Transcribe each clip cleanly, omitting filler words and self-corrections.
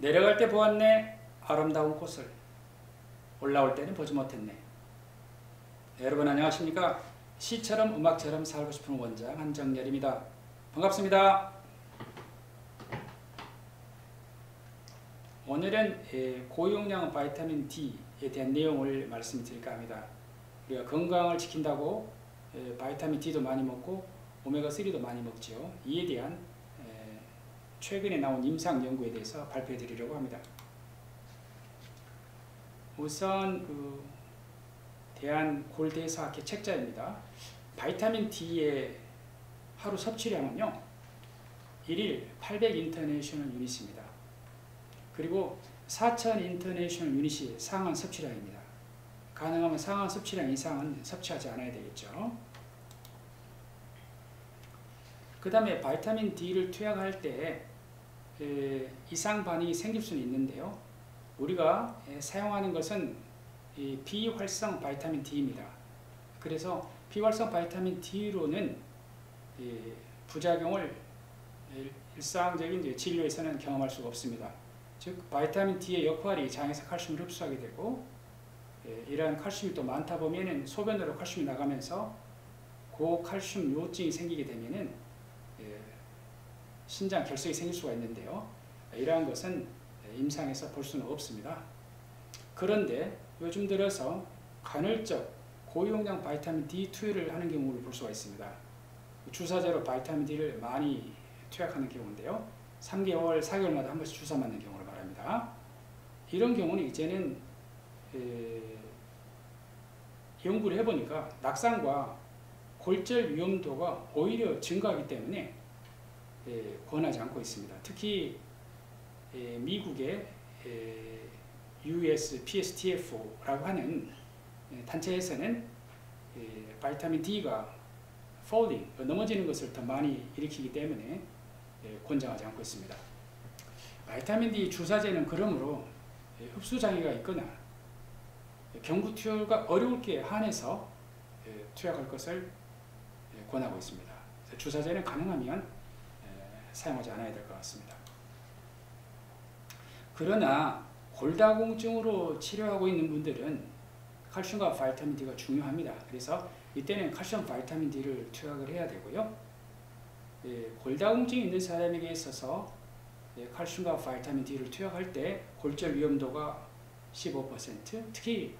내려갈 때 보았네 아름다운 꽃을, 올라올 때는 보지 못했네. 여러분 안녕하십니까? 시처럼 음악처럼 살고 싶은 원장 한정열입니다. 반갑습니다. 오늘은 고용량 바이타민 D에 대한 내용을 말씀드릴까 합니다. 우리가 건강을 지킨다고 바이타민 D도 많이 먹고 오메가3도 많이 먹죠. 이에 대한 최근에 나온 임상 연구에 대해서 발표해 드리려고 합니다. 우선 대한골대사학회 책자입니다. 바이타민 D의 하루 섭취량은요 1일 800 인터내셔널 유닛입니다. 그리고 4000 인터내셔널 유닛이 상한 섭취량입니다. 가능하면 상한 섭취량 이상은 섭취하지 않아야 되겠죠. 그 다음에 바이타민 D를 투약할 때 이상 반응이 생길 수는 있는데요. 우리가 사용하는 것은 비활성 바이타민 D입니다. 그래서 비활성 바이타민 D로는 부작용을 일상적인 진료에서는 경험할 수가 없습니다. 즉 바이타민 D의 역할이 장에서 칼슘을 흡수하게 되고 이러한 칼슘이 또 많다 보면은 소변으로 칼슘이 나가면서 고칼슘 요증이 생기게 되면은 신장 결석이 생길 수가 있는데요. 이러한 것은 임상에서 볼 수는 없습니다. 그런데 요즘 들어서 간헐적 고용량 바이타민 D 투여를 하는 경우를 볼 수가 있습니다. 주사제로 바이타민 D를 많이 투약하는 경우인데요. 3개월, 4개월마다 한 번씩 주사 맞는 경우를 말합니다. 이런 경우는 이제는 연구를 해보니까 낙상과 골절 위험도가 오히려 증가하기 때문에 권하지 않고 있습니다. 특히 미국의 USPSTF라고 하는 단체에서는 바이타민 D가 falling, 넘어지는 것을 더 많이 일으키기 때문에 권장하지 않고 있습니다. 바이타민 D 주사제는 그러므로 흡수장애가 있거나 경구 투여가 어려울 게 한해서 투약할 것을 권하고 있습니다. 주사제는 가능하면 사용하지 않아야 될 것 같습니다. 그러나 골다공증으로 치료하고 있는 분들은 칼슘과 바이타민 D가 중요합니다. 그래서 이때는 칼슘 바이타민 D를 투약을 해야 되고요. 골다공증이 있는 사람에게 있어서 칼슘과 바이타민 D를 투약할 때 골절 위험도가 15%, 특히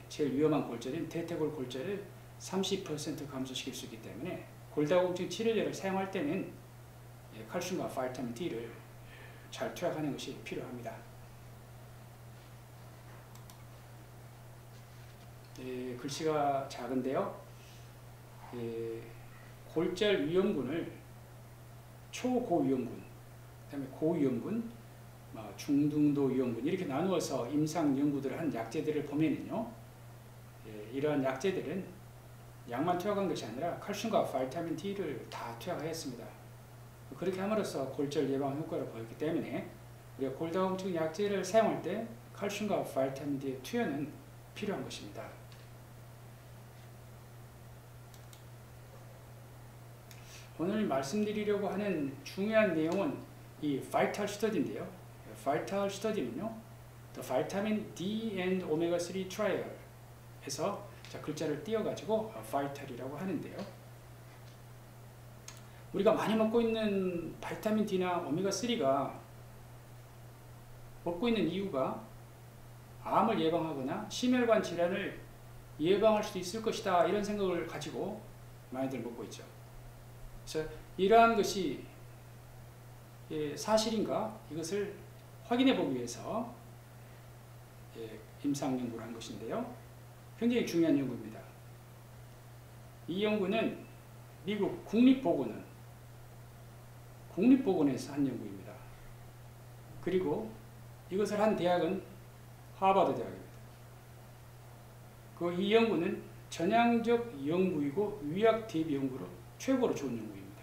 제일 위험한 골절인 대퇴골 골절을 30% 감소시킬 수 있기 때문에 골다공증 치료제를 사용할 때는 칼슘과 바이타민 D를 잘 투약하는 것이 필요합니다. 글씨가 작은데요. 골절 위험군을 초고위험군, 그다음에 고위험군, 중등도 위험군 이렇게 나누어서 임상 연구들을 한 약제들을 보면은요, 이러한 약제들은 약만 투약한 것이 아니라 칼슘과 바이타민 D를 다 투약하였습니다. 그렇게 함으로써 골절 예방 효과를 보였기 때문에 우리가 골다공증 약제를 사용할 때 칼슘과 바이타민 D의 투여는 필요한 것입니다. 오늘 말씀드리려고 하는 중요한 내용은 이 바이탈 스터디인데요. 바이탈 스터디는요, The Vitamin D and Omega-3 Trial에서 글자를 띄워가지고 바이탈이라고 하는데요. 우리가 많이 먹고 있는 바이타민 D나 오메가3가 먹고 있는 이유가 암을 예방하거나 심혈관 질환을 예방할 수도 있을 것이다 이런 생각을 가지고 많이들 먹고 있죠. 그래서 이러한 것이 사실인가 이것을 확인해 보기 위해서 임상 연구를 한 것인데요. 굉장히 중요한 연구입니다. 이 연구는 미국 국립보건에서 한 연구입니다. 그리고 이것을 한 대학은 하버드 대학입니다. 이 연구는 전향적 연구이고 위약 대비 연구로 최고로 좋은 연구입니다.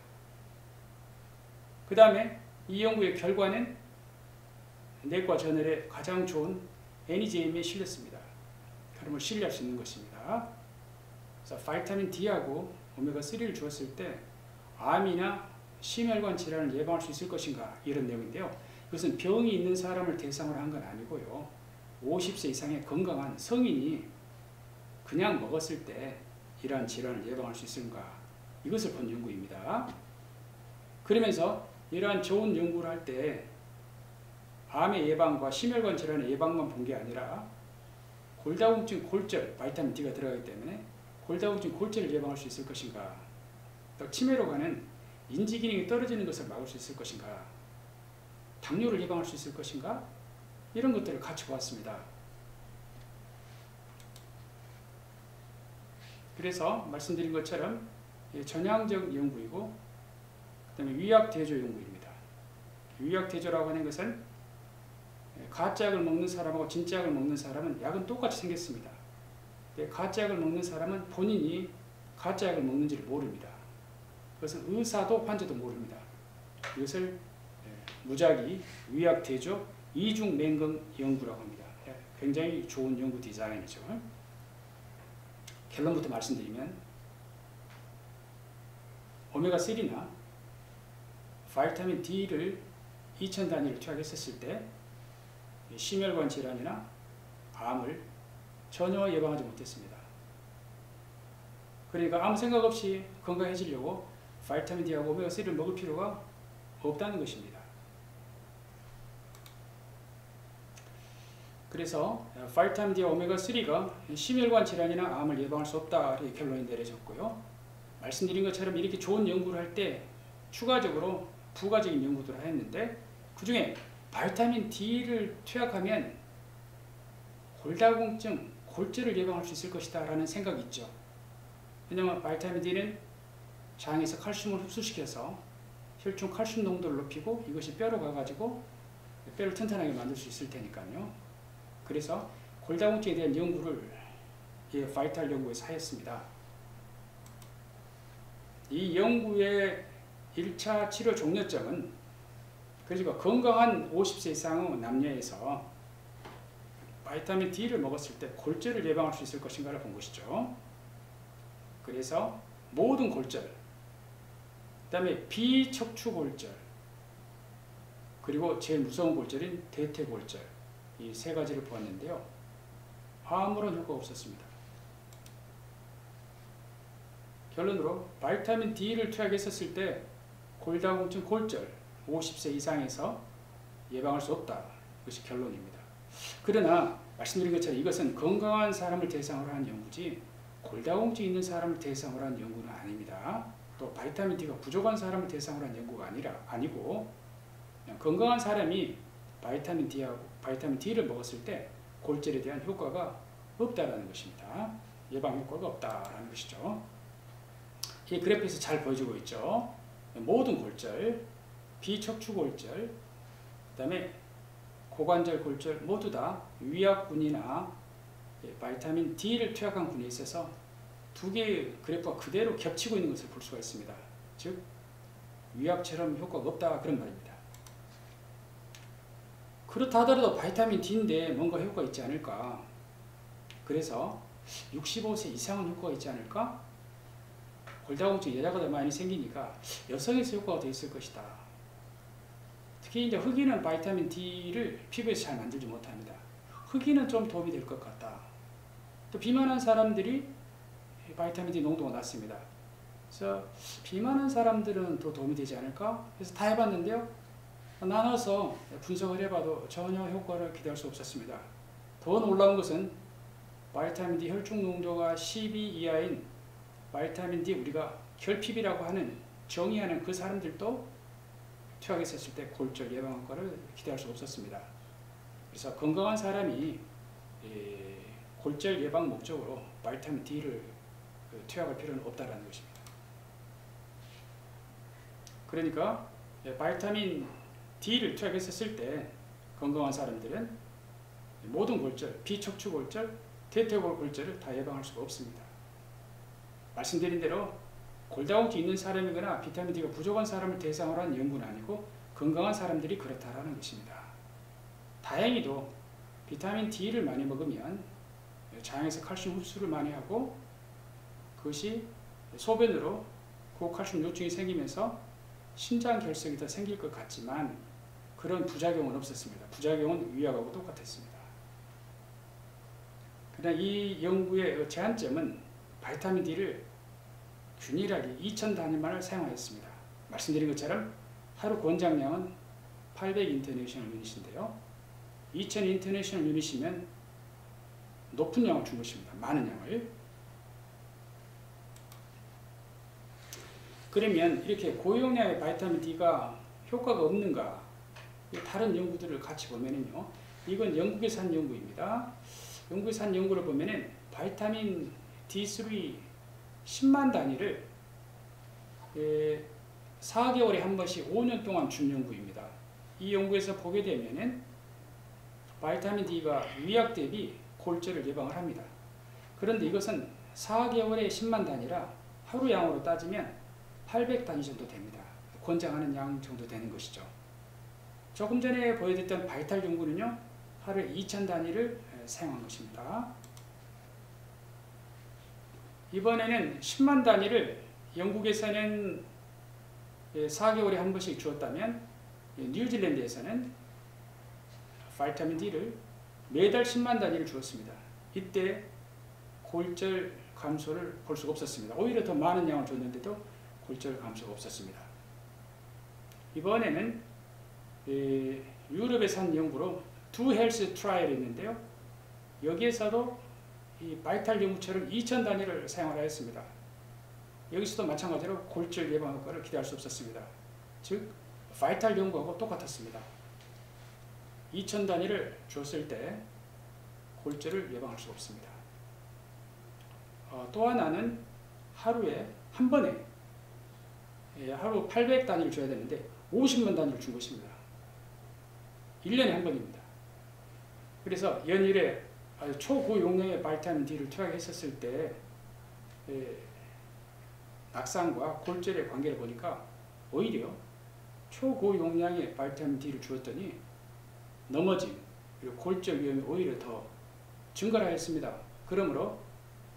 그 다음에 이 연구의 결과는 내과 저널에 가장 좋은 NEJM에 실렸습니다. 그러면 신뢰할 수 있는 것입니다. 그래서 바이타민 D하고 오메가3를 주었을 때 암이나 심혈관 질환을 예방할 수 있을 것인가 이런 내용인데요. 그것은 병이 있는 사람을 대상으로 한 건 아니고요. 50세 이상의 건강한 성인이 그냥 먹었을 때 이러한 질환을 예방할 수 있을까? 이것을 본 연구입니다. 그러면서 이러한 좋은 연구를 할 때 암의 예방과 심혈관 질환의 예방만 본 게 아니라 골다공증, 골절, 바이타민 D가 들어가기 때문에 골다공증, 골절을 예방할 수 있을 것인가? 또 치매로 가는 인지 기능이 떨어지는 것을 막을 수 있을 것인가? 당뇨를 예방할 수 있을 것인가? 이런 것들을 같이 보았습니다. 그래서 말씀드린 것처럼 전향적 연구이고 그 다음에 위약대조 연구입니다. 위약대조라고 하는 것은 가짜약을 먹는 사람하고 진짜약을 먹는 사람은 약은 똑같이 생겼습니다. 가짜약을 먹는 사람은 본인이 가짜약을 먹는지를 모릅니다. 그것은 의사도 환자도 모릅니다. 이것을 무작위, 위약대조, 이중맹금 연구라고 합니다. 굉장히 좋은 연구 디자인이죠. 결론부터 말씀드리면 오메가3나 바이타민 D를 2000단위를 투약했었을 때 심혈관 질환이나 암을 전혀 예방하지 못했습니다. 그러니까 아무 생각 없이 건강해지려고 바이타민 D하고 오메가3를 먹을 필요가 없다는 것입니다. 그래서 바이타민 D와 오메가3가 심혈관 질환이나 암을 예방할 수 없다 이렇게 결론이 내려졌고요. 말씀드린 것처럼 이렇게 좋은 연구를 할 때 추가적으로 부가적인 연구들을 했는데 그 중에 바이타민 D를 투약하면 골다공증, 골절을 예방할 수 있을 것이다 라는 생각이 있죠. 왜냐하면 바이타민 D는 장에서 칼슘을 흡수시켜서 혈중 칼슘 농도를 높이고 이것이 뼈로 가가지고 뼈를 튼튼하게 만들 수 있을 테니까요. 그래서 골다공증에 대한 연구를 바이탈 연구에서 하였습니다. 이 연구의 1차 치료 종료점은 그러니까 건강한 50세 이상의 남녀에서 바이타민 D를 먹었을 때 골절을 예방할 수 있을 것인가를 본 것이죠. 그래서 모든 골절, 그 다음에 비척추골절, 그리고 제일 무서운 골절인 대퇴골절, 이 세 가지를 보았는데요. 아무런 효과가 없었습니다. 결론으로 바이타민 D를 투약했었을 때 골다공증, 골절 50세 이상에서 예방할 수 없다. 이것이 결론입니다. 그러나 말씀드린 것처럼 이것은 건강한 사람을 대상으로 한 연구지 골다공증 있는 사람을 대상으로 한 연구는 아닙니다. 또 바이타민 D가 부족한 사람을 대상으로 한 연구가 아니고 그냥 건강한 사람이 바이타민 D를 먹었을 때 골절에 대한 효과가 없다라는 것입니다. 예방 효과가 없다라는 것이죠. 이 그래프에서 잘 보여주고 있죠. 모든 골절, 비척추골절, 그 다음에 고관절 골절 모두 다 위약군이나 바이타민 D를 투약한 군에 있어서 두 개의 그래프가 그대로 겹치고 있는 것을 볼 수가 있습니다. 즉 위약처럼 효과가 없다 그런 말입니다. 그렇다 하더라도 바이타민 D인데 뭔가 효과가 있지 않을까? 그래서 65세 이상은 효과가 있지 않을까? 골다공증 여자가 더 많이 생기니까 여성에서 효과가 더 있을 것이다. 특히 이제 흑인은 바이타민 D를 피부에서 잘 만들지 못합니다. 흑인은 좀 도움이 될 것 같다. 또 비만한 사람들이 바이타민 D 농도가 낮습니다. 그래서 비만한 사람들은 더 도움이 되지 않을까? 그래서 다 해봤는데요. 나눠서 분석을 해봐도 전혀 효과를 기대할 수 없었습니다. 더 놀라운 것은 바이타민 D 혈중 농도가 12 이하인 바이타민 D 우리가 결핍이라고 하는 정의하는 그 사람들도 투약했었을 때 골절 예방 효과를 기대할 수 없었습니다. 그래서 건강한 사람이 골절 예방 목적으로 바이타민 D를 투약할 필요는 없다는 것입니다. 그러니까 바이타민 D를 투약했었을 때 건강한 사람들은 모든 골절, 비척추골절, 대퇴골절을 다 예방할 수가 없습니다. 말씀드린 대로 골다공증 있는 사람이거나 비타민 D가 부족한 사람을 대상으로 한 연구는 아니고 건강한 사람들이 그렇다라는 것입니다. 다행히도 비타민 D를 많이 먹으면 장에서 칼슘 흡수를 많이 하고 그것이 소변으로 고칼슘 요충이 생기면서 신장 결석이 더 생길 것 같지만 그런 부작용은 없었습니다. 부작용은 위약하고 똑같았습니다. 그러나 이 연구의 제한점은 바이타민 D를 균일하게 2000 단위만을 사용하였습니다. 말씀드린 것처럼 하루 권장량은 800 인터내셔널 유닛인데요. 2000 인터내셔널 유닛이면 높은 양을 준 것입니다. 많은 양을. 그러면 이렇게 고용량의 바이타민 D가 효과가 없는가? 다른 연구들을 같이 보면은요. 이건 영국에서 한 연구입니다. 영국에서 한 연구를 보면은 바이타민 D3 10만 단위를 4개월에 한 번씩 5년 동안 준 연구입니다. 이 연구에서 보게 되면은 바이타민 D가 위약 대비 골절을 예방을 합니다. 그런데 이것은 4개월에 10만 단위라 하루 양으로 따지면 800 단위 정도 됩니다. 권장하는 양 정도 되는 것이죠. 조금 전에 보여드렸던 바이탈 연구는요, 하루에 2000 단위를 사용한 것입니다. 이번에는 10만 단위를 영국에서는 4개월에 한 번씩 주었다면 뉴질랜드에서는 바이타민 D를 매달 10만 단위를 주었습니다. 이때 골절 감소를 볼 수가 없었습니다. 오히려 더 많은 양을 줬는데도 골절 감소가 없었습니다. 이번에는 유럽에서 한 연구로 두 헬스 트라이얼이 있는데요. 여기에서도 이 바이탈 연구처럼 2000 단위를 사용하였습니다. 여기서도 마찬가지로 골절 예방 효과를 기대할 수 없었습니다. 즉 바이탈 연구하고 똑같았습니다. 2000 단위를 줬을 때 골절을 예방할 수 없습니다. 또 하나는 하루에 한 번에 하루 800 단위를 줘야 되는데 50만 단위를 준 것입니다. 1년에 한 번입니다. 그래서 연일에 아주 초고용량의 바이타민 D를 투약했었을 때 낙상과 골절의 관계를 보니까 오히려 초고용량의 바이타민 D를 주었더니 넘어짐 그리고 골절 위험이 오히려 더 증가하였습니다. 그러므로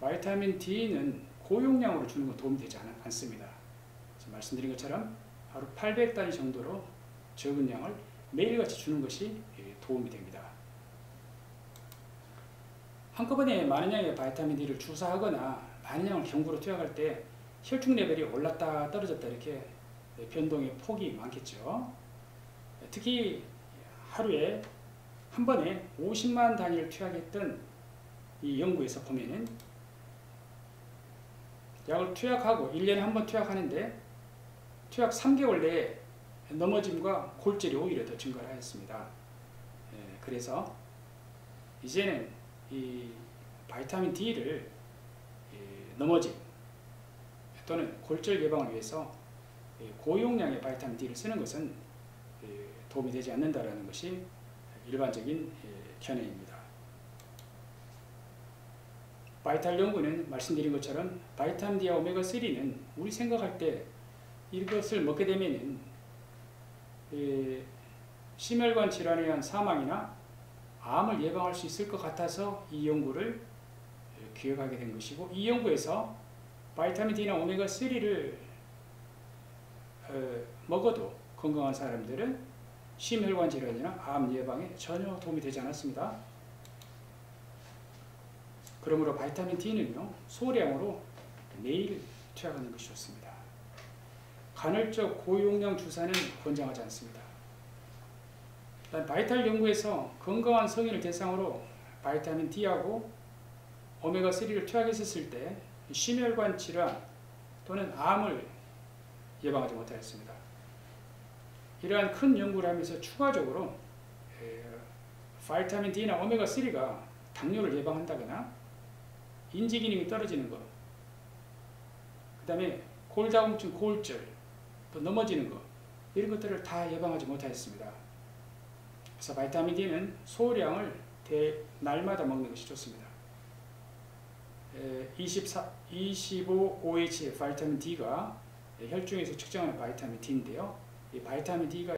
바이타민 D는 고용량으로 주는 건 도움이 되지 않습니다. 말씀드린 것처럼 하루 800 단위 정도로 적은 양을 매일같이 주는 것이 도움이 됩니다. 한꺼번에 많은 양의 바이타민 D를 주사하거나 많은 양을 경구로 투약할 때 혈중 레벨이 올랐다 떨어졌다 이렇게 변동의 폭이 많겠죠. 특히 하루에 한 번에 50만 단위를 투약했던 이 연구에서 보면은 약을 투약하고 1년에 한 번 투약하는데 투약 3개월 내에 넘어짐과 골절이 오히려 더 증가하였습니다. 그래서 이제는 이 바이타민 D를 넘어짐 또는 골절 예방을 위해서 고용량의 바이타민 D를 쓰는 것은 도움이 되지 않는다는 것이 일반적인 견해입니다. 바이탈 연구는 말씀드린 것처럼 바이타민 D와 오메가3는 우리 생각할 때 이것을 먹게 되면 심혈관 질환에 의한 사망이나 암을 예방할 수 있을 것 같아서 이 연구를 기획하게 된 것이고, 이 연구에서 바이타민 D나 오메가3를 먹어도 건강한 사람들은 심혈관 질환이나 암 예방에 전혀 도움이 되지 않았습니다. 그러므로 바이타민 D는요, 소량으로 매일 투약하는 것이 좋습니다. 간헐적 고용량 주사는 권장하지 않습니다. 바이탈 연구에서 건강한 성인을 대상으로 바이타민 D하고 오메가3를 투약했었을 때 심혈관 질환 또는 암을 예방하지 못하였습니다. 이러한 큰 연구를 하면서 추가적으로 바이타민 D나 오메가3가 당뇨를 예방한다거나 인지 기능이 떨어지는 것, 그 다음에 골다공증, 골절, 또 넘어지는 것, 이런 것들을 다 예방하지 못하였습니다. 그래서 바이타민 D는 소량을 날마다 먹는 것이 좋습니다. 25OH 바이타민 D가 혈중에서 측정하는 바이타민 D인데요. 이 바이타민 D가